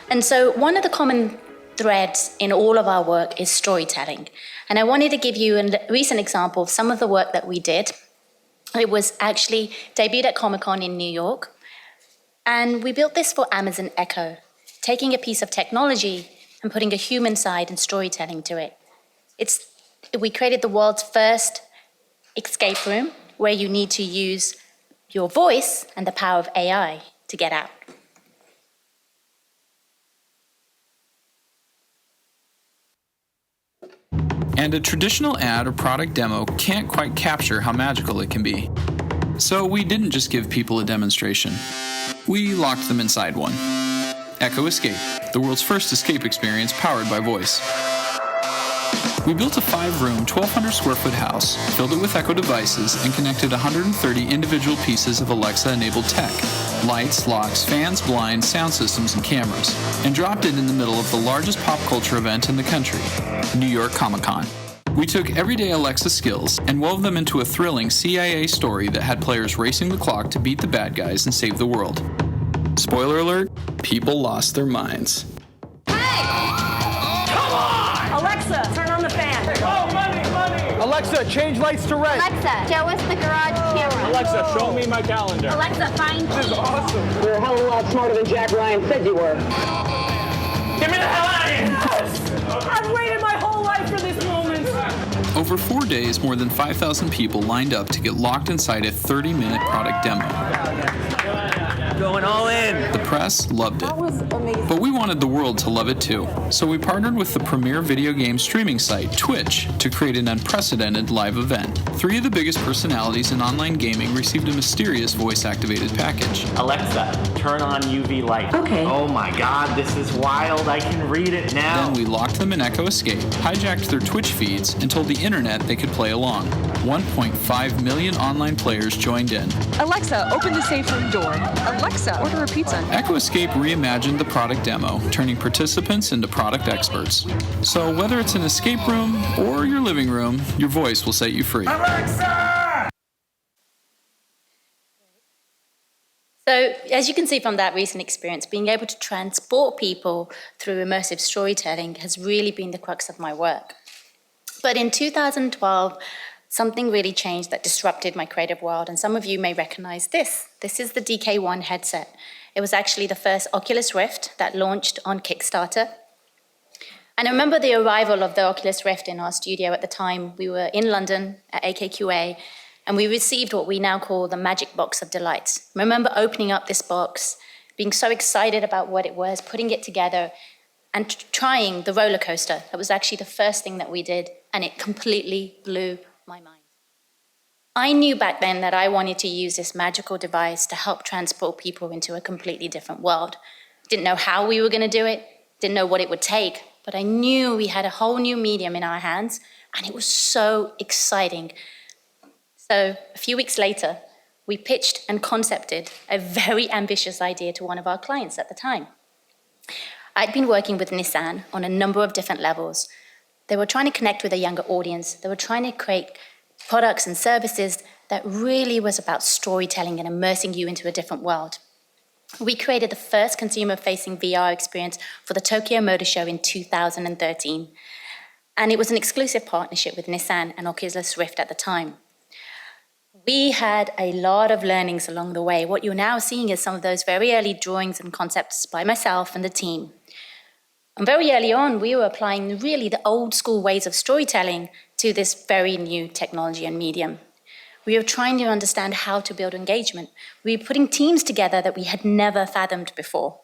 And so one of the common threads in all of our work is storytelling. And I wanted to give you a recent example of some of the work that we did. It was actually debuted at Comic-Con in New York. And we built this for Amazon Echo, taking a piece of technology and putting a human side and storytelling to it. We created the world's first escape room where you need to use your voice and the power of AI to get out. And a traditional ad or product demo can't quite capture how magical it can be. So we didn't just give people a demonstration. We locked them inside one. Echo Escape, the world's first escape experience powered by voice. We built a 5-room, 1,200 square foot house, filled it with Echo devices, and connected 130 individual pieces of Alexa-enabled tech, lights, locks, fans, blinds, sound systems, and cameras, and dropped it in the middle of the largest pop culture event in the country, New York Comic-Con. We took everyday Alexa skills and wove them into a thrilling CIA story that had players racing the clock to beat the bad guys and save the world. Spoiler alert, people lost their minds. Alexa, turn on the fan. Oh, money! Alexa, change lights to red. Alexa, show us the garage camera. Alexa, show me my calendar. Alexa, find This is awesome. You're a hell of a lot smarter than Jack Ryan said you were. Get me the hell out of here! Yes! I've waited my whole life for this moment. Over 4 days, more than 5,000 people lined up to get locked inside a 30-minute product demo. Going all in. The press loved it. That was amazing. But we wanted the world to love it too. So we partnered with the premier video game streaming site, Twitch, to create an unprecedented live event. 3 of the biggest personalities in online gaming received a mysterious voice-activated package. Alexa, turn on UV light. Okay. Oh my god, this is wild. I can read it now. Then we locked them in Echo Escape, hijacked their Twitch feeds, and told the internet they could play along. 1.5 million online players joined in. Alexa, open the safe room door. Alexa, order a pizza. Echo Escape reimagined the product demo, turning participants into product experts. So whether it's an escape room or your living room, your voice will set you free. Alexa! So as you can see from that recent experience, being able to transport people through immersive storytelling has really been the crux of my work. But in 2012, something really changed that disrupted my creative world, and some of you may recognize this. This is the DK1 headset. It was actually the first Oculus Rift that launched on Kickstarter. And I remember the arrival of the Oculus Rift in our studio at the time. We were in London at AKQA, and we received what we now call the magic box of delights. I remember opening up this box, being so excited about what it was, putting it together, and trying the roller coaster. That was actually the first thing that we did, and it completely blew my mind. I knew back then that I wanted to use this magical device to help transport people into a completely different world. Didn't know how we were going to do it, didn't know what it would take, but I knew we had a whole new medium in our hands, and it was so exciting. So a few weeks later, we pitched and concepted a very ambitious idea to one of our clients at the time. I'd been working with Nissan on a number of different levels. They were trying to connect with a younger audience. They were trying to create products and services that really was about storytelling and immersing you into a different world. We created the first consumer-facing VR experience for the Tokyo Motor Show in 2013. And it was an exclusive partnership with Nissan and Oculus Rift at the time. We had a lot of learnings along the way. What you're now seeing is some of those very early drawings and concepts by myself and the team. And very early on, we were applying really the old school ways of storytelling to this very new technology and medium. We were trying to understand how to build engagement. We were putting teams together that we had never fathomed before.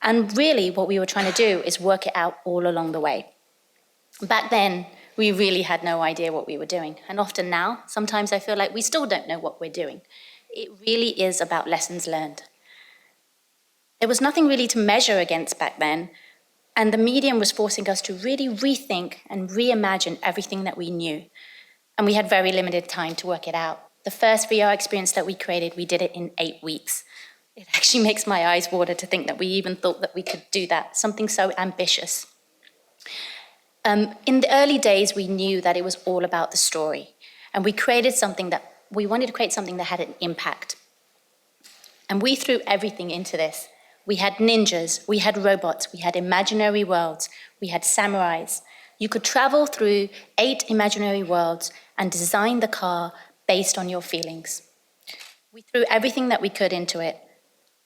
And really what we were trying to do is work it out all along the way. Back then, we really had no idea what we were doing. And often now, sometimes I feel like we still don't know what we're doing. It really is about lessons learned. There was nothing really to measure against back then, and the medium was forcing us to really rethink and reimagine everything that we knew. And we had very limited time to work it out. The first VR experience that we created, we did it in 8 weeks. It actually makes my eyes water to think that we even thought that we could do that, something so ambitious. In the early days, we knew that it was all about the story. And we wanted to create something that had an impact. And we threw everything into this. We had ninjas, we had robots, we had imaginary worlds, we had samurais. You could travel through 8 imaginary worlds and design the car based on your feelings. We threw everything that we could into it,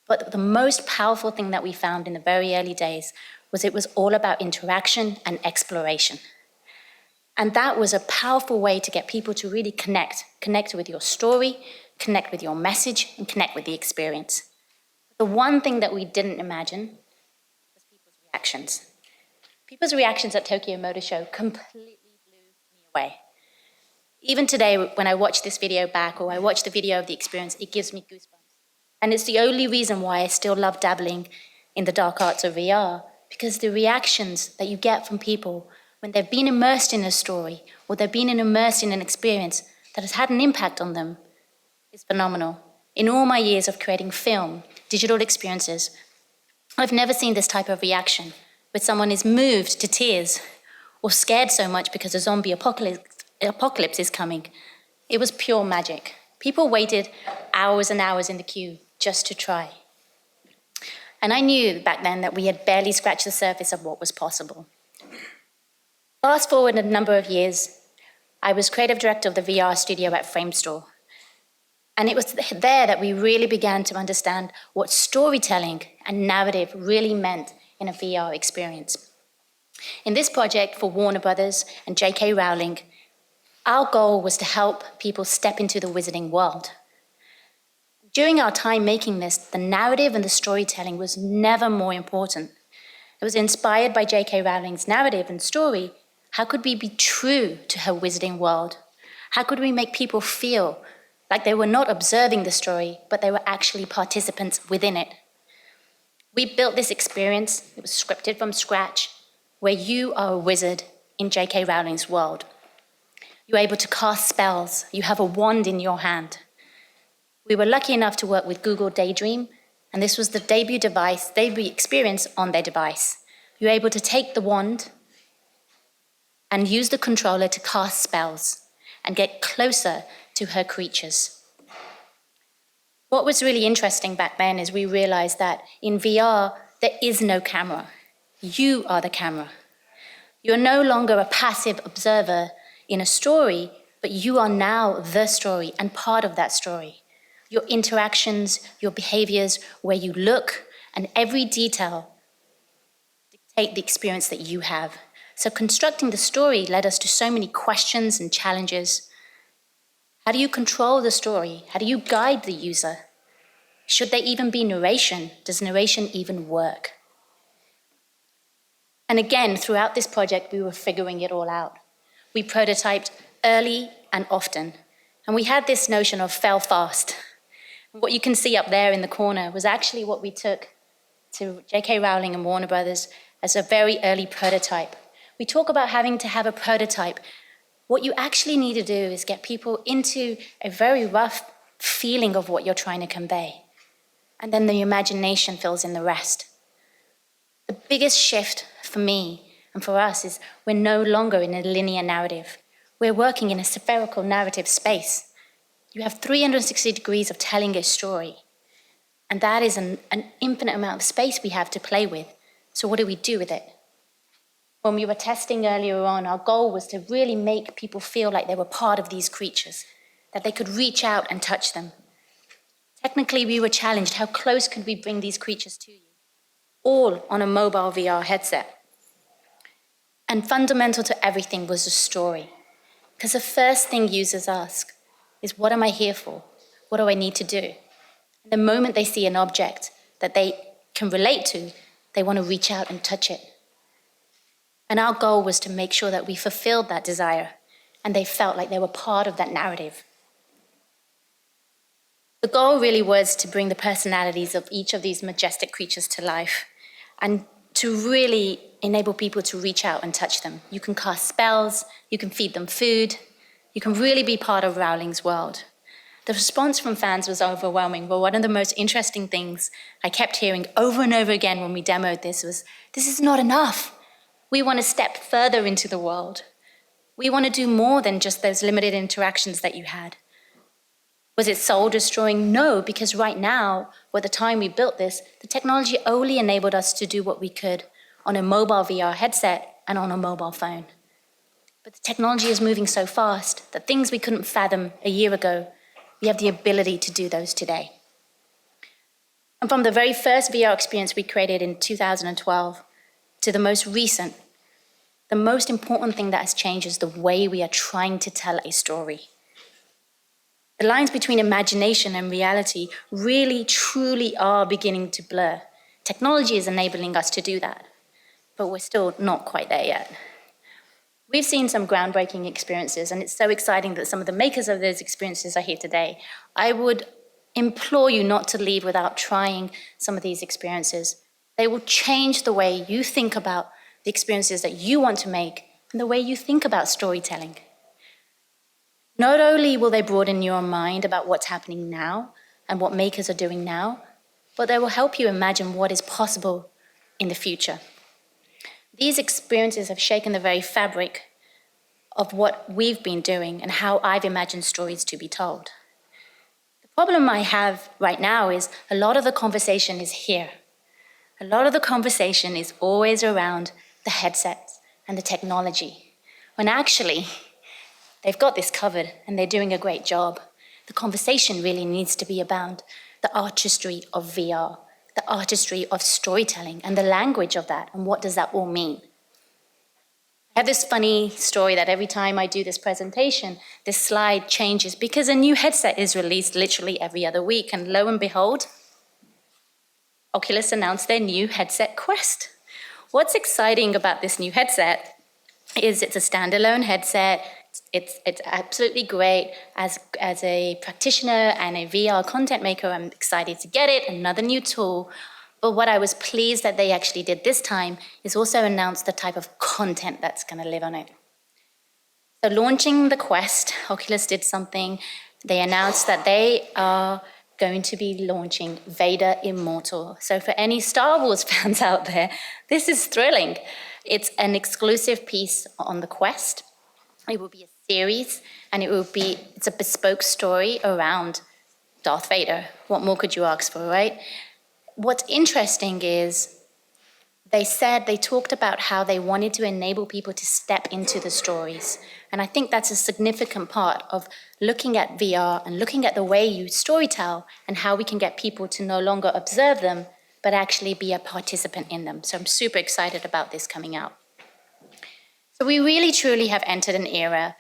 but the most powerful thing that we found in the very early days was it was all about interaction and exploration. And that was a powerful way to get people to really connect with your story, connect with your message, and connect with the experience. The one thing that we didn't imagine was people's reactions. People's reactions at Tokyo Motor Show completely blew me away. Even today, when I watch this video back or I watch the video of the experience, it gives me goosebumps. And it's the only reason why I still love dabbling in the dark arts of VR, because the reactions that you get from people when they've been immersed in a story or they've been immersed in an experience that has had an impact on them is phenomenal. In all my years of creating film, digital experiences, I've never seen this type of reaction where someone is moved to tears or scared so much because a zombie apocalypse is coming. It was pure magic. People waited hours and hours in the queue just to try. And I knew back then that we had barely scratched the surface of what was possible. Fast forward a number of years, I was creative director of the VR studio at Framestore. And it was there that we really began to understand what storytelling and narrative really meant in a VR experience. In this project for Warner Brothers and J.K. Rowling, our goal was to help people step into the wizarding world. During our time making this, the narrative and the storytelling was never more important. It was inspired by J.K. Rowling's narrative and story. How could we be true to her wizarding world? How could we make people feel like they were not observing the story, but they were actually participants within it? We built this experience, it was scripted from scratch, where you are a wizard in J.K. Rowling's world. You're able to cast spells, you have a wand in your hand. We were lucky enough to work with Google Daydream, and this was the debut experience on their device. You're able to take the wand and use the controller to cast spells and get closer to her creatures. What was really interesting back then is we realized that in VR, there is no camera. You are the camera. You're no longer a passive observer in a story, but you are now the story and part of that story. Your interactions, your behaviors, where you look, and every detail dictate the experience that you have. So constructing the story led us to so many questions and challenges. How do you control the story? How do you guide the user? Should there even be narration? Does narration even work? And again, throughout this project, we were figuring it all out. We prototyped early and often. And we had this notion of fail fast. What you can see up there in the corner was actually what we took to J.K. Rowling and Warner Brothers as a very early prototype. We talk about having to have a prototype. What you actually need to do is get people into a very rough feeling of what you're trying to convey. And then the imagination fills in the rest. The biggest shift for me and for us is we're no longer in a linear narrative. We're working in a spherical narrative space. You have 360 degrees of telling a story. And that is an infinite amount of space we have to play with. So what do we do with it? When we were testing earlier on, our goal was to really make people feel like they were part of these creatures, that they could reach out and touch them. Technically, we were challenged, how close could we bring these creatures to you? All on a mobile VR headset. And fundamental to everything was the story. Because the first thing users ask is, what am I here for? What do I need to do? And the moment they see an object that they can relate to, they want to reach out and touch it. And our goal was to make sure that we fulfilled that desire and they felt like they were part of that narrative. The goal really was to bring the personalities of each of these majestic creatures to life and to really enable people to reach out and touch them. You can cast spells, you can feed them food, you can really be part of Rowling's world. The response from fans was overwhelming, but one of the most interesting things I kept hearing over and over again when we demoed this was, this is not enough. We want to step further into the world. We want to do more than just those limited interactions that you had. Was it soul destroying? No, because right now, at the time we built this, the technology only enabled us to do what we could on a mobile VR headset and on a mobile phone. But the technology is moving so fast that things we couldn't fathom a year ago, we have the ability to do those today. And from the very first VR experience we created in 2012 to the most recent, the most important thing that has changed is the way we are trying to tell a story. The lines between imagination and reality really, truly are beginning to blur. Technology is enabling us to do that, but we're still not quite there yet. We've seen some groundbreaking experiences, and it's so exciting that some of the makers of those experiences are here today. I would implore you not to leave without trying some of these experiences. They will change the way you think about the experiences that you want to make and the way you think about storytelling. Not only will they broaden your mind about what's happening now and what makers are doing now, but they will help you imagine what is possible in the future. These experiences have shaken the very fabric of what we've been doing and how I've imagined stories to be told. The problem I have right now is a lot of the conversation is here. A lot of the conversation is always around the headsets and the technology, when actually they've got this covered and they're doing a great job. The conversation really needs to be about the artistry of VR, the artistry of storytelling and the language of that, and what does that all mean? I have this funny story that every time I do this presentation, this slide changes because a new headset is released literally every other week, and lo and behold, Oculus announced their new headset Quest. What's exciting about this new headset is it's a standalone headset. It's absolutely great. As a practitioner and a VR content maker, I'm excited to get it, another new tool. But what I was pleased that they actually did this time is also announce the type of content that's going to live on it. So launching the Quest, Oculus did something. They announced that they are going to be launching Vader Immortal. So for any Star Wars fans out there, this is thrilling. It's an exclusive piece on the Quest. It will be a series, and it's a bespoke story around Darth Vader. What more could you ask for, right? What's interesting is they talked about how they wanted to enable people to step into the stories. And I think that's a significant part of looking at VR and looking at the way you storytell and how we can get people to no longer observe them, but actually be a participant in them. So I'm super excited about this coming out. So we really truly have entered an era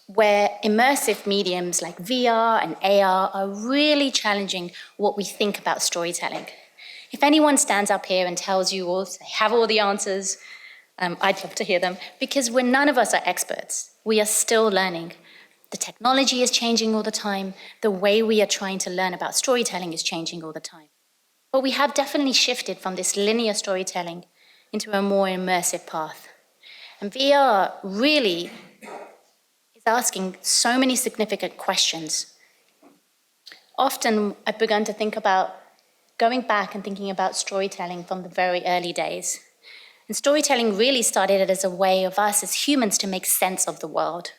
where immersive mediums like VR and AR are really challenging what we think about storytelling. If anyone stands up here and tells you all they have all the answers, I'd love to hear them, because none of us are experts. We are still learning. The technology is changing all the time. The way we are trying to learn about storytelling is changing all the time. But we have definitely shifted from this linear storytelling into a more immersive path. And VR really is asking so many significant questions. Often I've begun to think about going back and thinking about storytelling from the very early days. And storytelling really started as a way of us as humans to make sense of the world.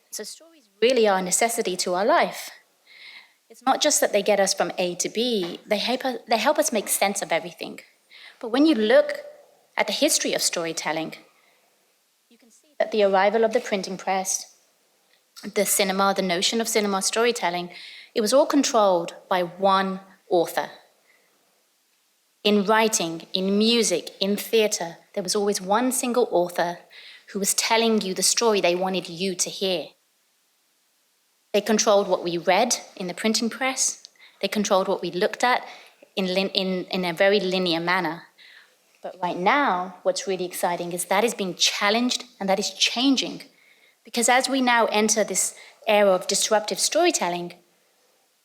So stories really are a necessity to our life. It's not just that they get us from A to B, they help us make sense of everything. But when you look at the history of storytelling, you can see that the arrival of the printing press, the cinema, the notion of cinema storytelling, it was all controlled by one author. In writing, in music, in theatre, there was always one single author who was telling you the story they wanted you to hear. They controlled what we read in the printing press. They controlled what we looked at in a very linear manner. But right now, what's really exciting is that is being challenged and that is changing. Because as we now enter this era of disruptive storytelling,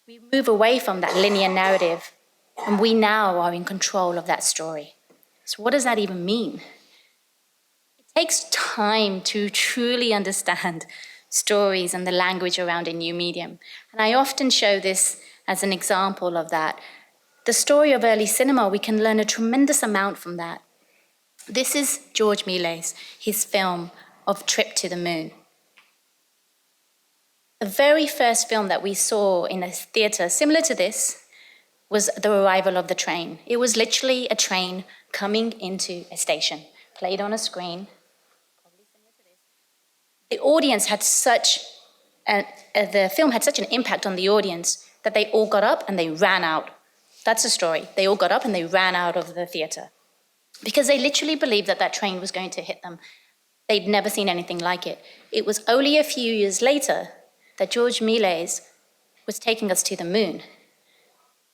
we move away from that linear narrative, and we now are in control of that story. So what does that even mean? It takes time to truly understand stories and the language around a new medium. And I often show this as an example of that. The story of early cinema, we can learn a tremendous amount from that. This is George Méliès, his film of Trip to the Moon. The very first film that we saw in a theatre similar to this was The Arrival of the Train. It was literally a train coming into a station, played on a screen, probably similar to this. The audience had the film had such an impact on the audience that they all got up and they ran out. That's the story. They all got up and they ran out of the theatre because they literally believed that that train was going to hit them. They'd never seen anything like it. It was only a few years later that George Méliès was taking us to the moon.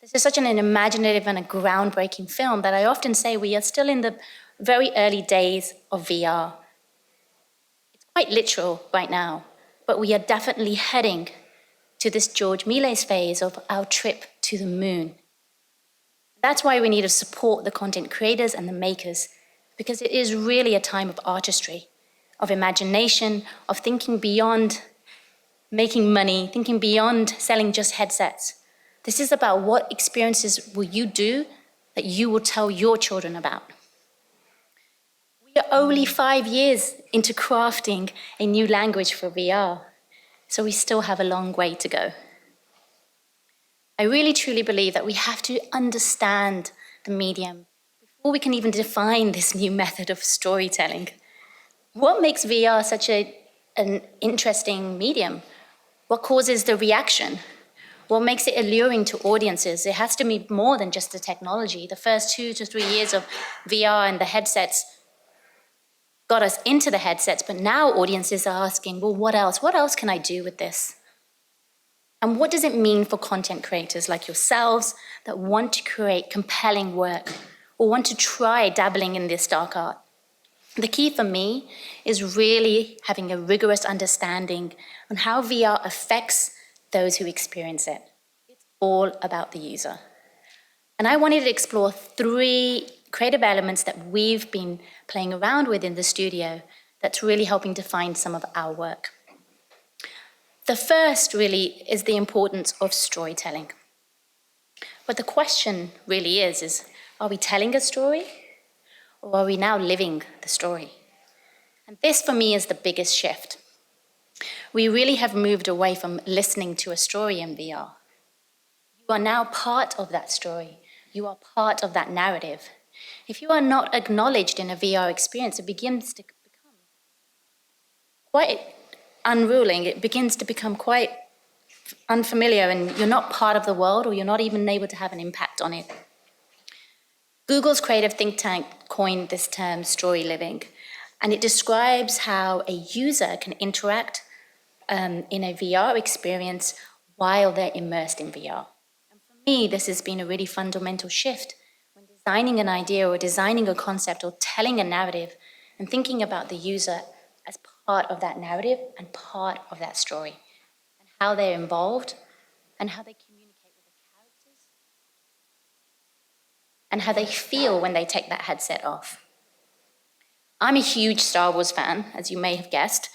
This is such an imaginative and a groundbreaking film that I often say we are still in the very early days of VR. It's quite literal right now, but we are definitely heading to this George Méliès phase of our trip to the moon. That's why we need to support the content creators and the makers, because it is really a time of artistry, of imagination, of thinking beyond making money, thinking beyond selling just headsets. This is about what experiences will you do that you will tell your children about. We are only 5 years into crafting a new language for VR, so we still have a long way to go. I really truly believe that we have to understand the medium before we can even define this new method of storytelling. What makes VR such an interesting medium? What causes the reaction? What makes it alluring to audiences? It has to be more than just the technology. The first 2 to 3 years of VR and the headsets got us into the headsets, but now audiences are asking, well, what else? What else can I do with this? And what does it mean for content creators like yourselves that want to create compelling work or want to try dabbling in this dark art? The key for me is really having a rigorous understanding on how VR affects those who experience it. It's all about the user. And I wanted to explore 3 creative elements that we've been playing around with in the studio that's really helping define some of our work. The first really is the importance of storytelling. But the question really is are we telling a story? Or are we now living the story? And this, for me, is the biggest shift. We really have moved away from listening to a story in VR. You are now part of that story. You are part of that narrative. If you are not acknowledged in a VR experience, it begins to become quite unruling. It begins to become quite unfamiliar, and you're not part of the world, or you're not even able to have an impact on it. Google's creative think tank coined this term story living, and it describes how a user can interact in a VR experience while they're immersed in VR. And for me, this has been a really fundamental shift when designing an idea or designing a concept or telling a narrative and thinking about the user as part of that narrative and part of that story, and how they're involved and how they communicate with the characters and how they feel when they take that headset off. I'm a huge Star Wars fan, as you may have guessed,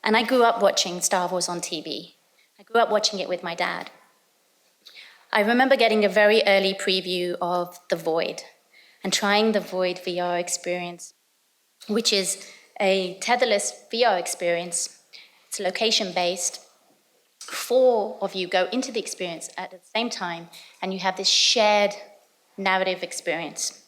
and I grew up watching Star Wars on TV. I grew up watching it with my dad. I remember getting a very early preview of The Void and trying the Void VR experience, which is a tetherless VR experience. It's location-based. 4 of you go into the experience at the same time, and you have this shared narrative experience.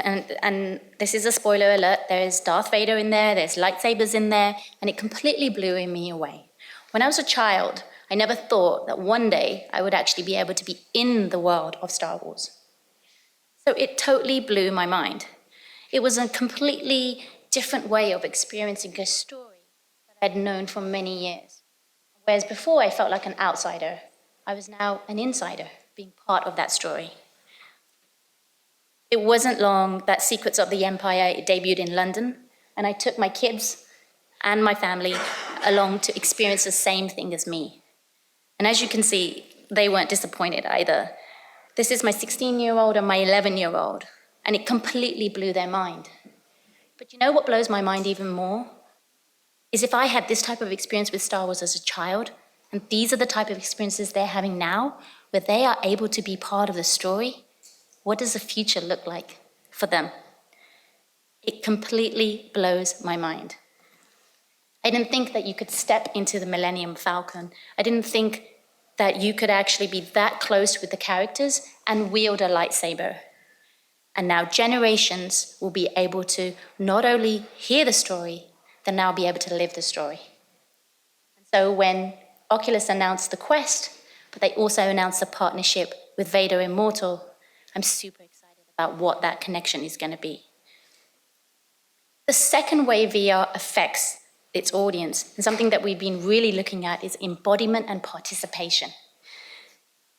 And this is a spoiler alert, there's Darth Vader in there, there's lightsabers in there, and it completely blew me away. When I was a child, I never thought that one day I would actually be able to be in the world of Star Wars. So it totally blew my mind. It was a completely different way of experiencing a story that I'd known for many years. Whereas before I felt like an outsider, I was now an insider, being part of that story. It wasn't long that Secrets of the Empire debuted in London, and I took my kids and my family along to experience the same thing as me. And as you can see, they weren't disappointed either. This is my 16-year-old and my 11-year-old, and it completely blew their mind. But you know what blows my mind even more? Is if I had this type of experience with Star Wars as a child, and these are the type of experiences they're having now, where they are able to be part of the story, what does the future look like for them? It completely blows my mind. I didn't think that you could step into the Millennium Falcon. I didn't think that you could actually be that close with the characters and wield a lightsaber. And now generations will be able to not only hear the story, they'll now be able to live the story. And so when Oculus announced the Quest, but they also announced a partnership with Vader Immortal, I'm super excited about what that connection is going to be. The second way VR affects its audience, and something that we've been really looking at, is embodiment and participation.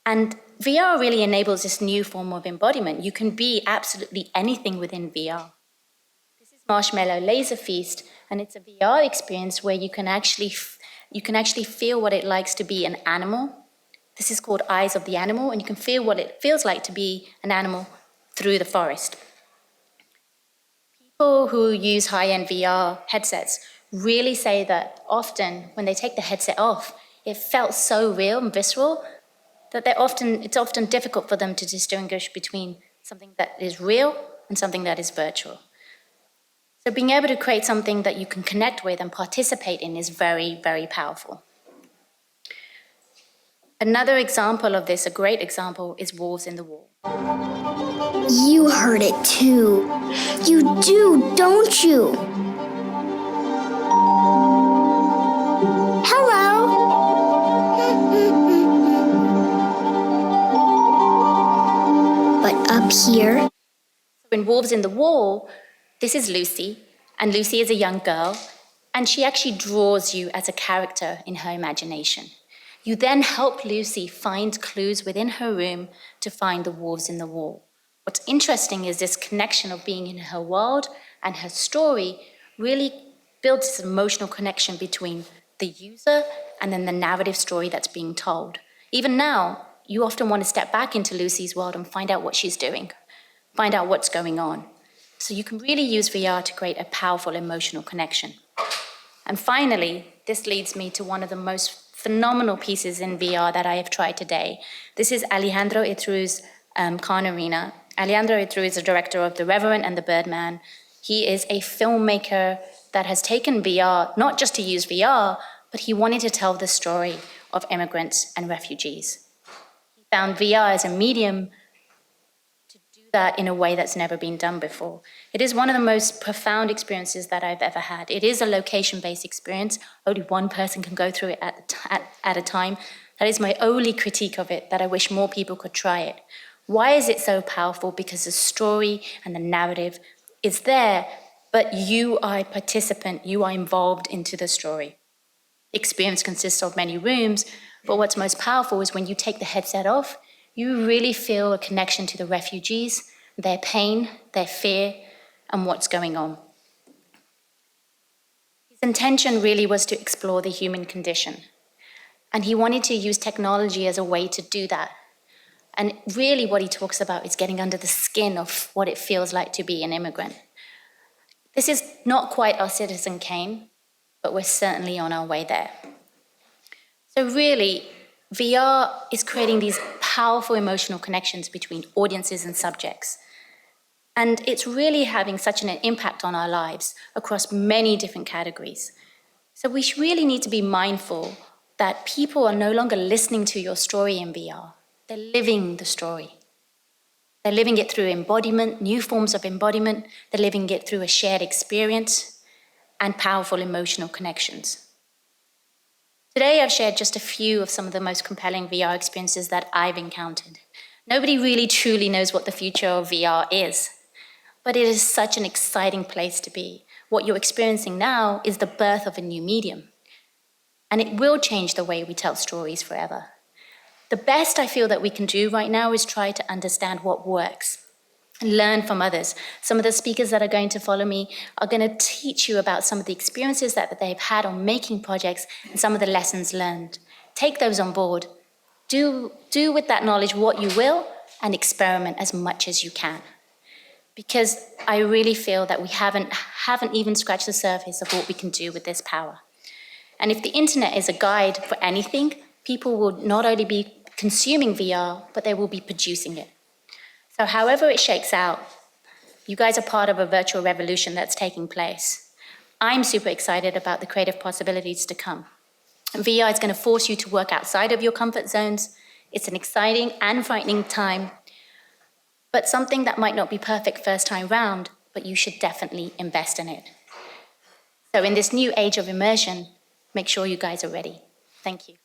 And VR really enables this new form of embodiment. You can be absolutely anything within VR. This is Marshmallow Laser Feast, and it's a VR experience where you can actually feel what it likes to be an animal. This is called Eyes of the Animal, and you can feel what it feels like to be an animal through the forest. People who use high-end VR headsets really say that often when they take the headset off, it felt so real and visceral that it's often difficult for them to distinguish between something that is real and something that is virtual. So being able to create something that you can connect with and participate in is very, very powerful. Another example of this, a great example, is Wolves in the Wall. You heard it too. You do, don't you? Hello. But up here. So in Wolves in the Wall, this is Lucy, and Lucy is a young girl, and she actually draws you as a character in her imagination. You then help Lucy find clues within her room to find the wolves in the wall. What's interesting is this connection of being in her world and her story really builds this emotional connection between the user and then the narrative story that's being told. Even now, you often want to step back into Lucy's world and find out what she's doing, find out what's going on. So you can really use VR to create a powerful emotional connection. And finally, this leads me to one of the most phenomenal pieces in VR that I have tried today. This is Alejandro Itru's Khan Arena. Alejandro Itru is the director of The Revenant and The Birdman. He is a filmmaker that has taken VR, not just to use VR, but he wanted to tell the story of immigrants and refugees. He found VR as a medium to do that in a way that's never been done before. It is one of the most profound experiences that I've ever had. It is a location-based experience. Only one person can go through it at a time. That is my only critique of it, that I wish more people could try it. Why is it so powerful? Because the story and the narrative is there, but you are a participant, you are involved into the story. The experience consists of many rooms, but what's most powerful is when you take the headset off, you really feel a connection to the refugees, their pain, their fear, and what's going on. His intention really was to explore the human condition, and he wanted to use technology as a way to do that. And really what he talks about is getting under the skin of what it feels like to be an immigrant. This is not quite our Citizen Kane, but we're certainly on our way there. So really, VR is creating these powerful emotional connections between audiences and subjects. And it's really having such an impact on our lives across many different categories. So we really need to be mindful that people are no longer listening to your story in VR. They're living the story. They're living it through embodiment, new forms of embodiment. They're living it through a shared experience and powerful emotional connections. Today, I've shared just a few of some of the most compelling VR experiences that I've encountered. Nobody really truly knows what the future of VR is, but it is such an exciting place to be. What you're experiencing now is the birth of a new medium, and it will change the way we tell stories forever. The best I feel that we can do right now is try to understand what works and learn from others. Some of the speakers that are going to follow me are going to teach you about some of the experiences that they've had on making projects and some of the lessons learned. Take those on board. Do with that knowledge what you will and experiment as much as you can. Because I really feel that we haven't even scratched the surface of what we can do with this power. And if the internet is a guide for anything, people will not only be consuming VR, but they will be producing it. So however it shakes out, you guys are part of a virtual revolution that's taking place. I'm super excited about the creative possibilities to come. VR is going to force you to work outside of your comfort zones. It's an exciting and frightening time, but something that might not be perfect first time round, but you should definitely invest in it. So in this new age of immersion, make sure you guys are ready. Thank you.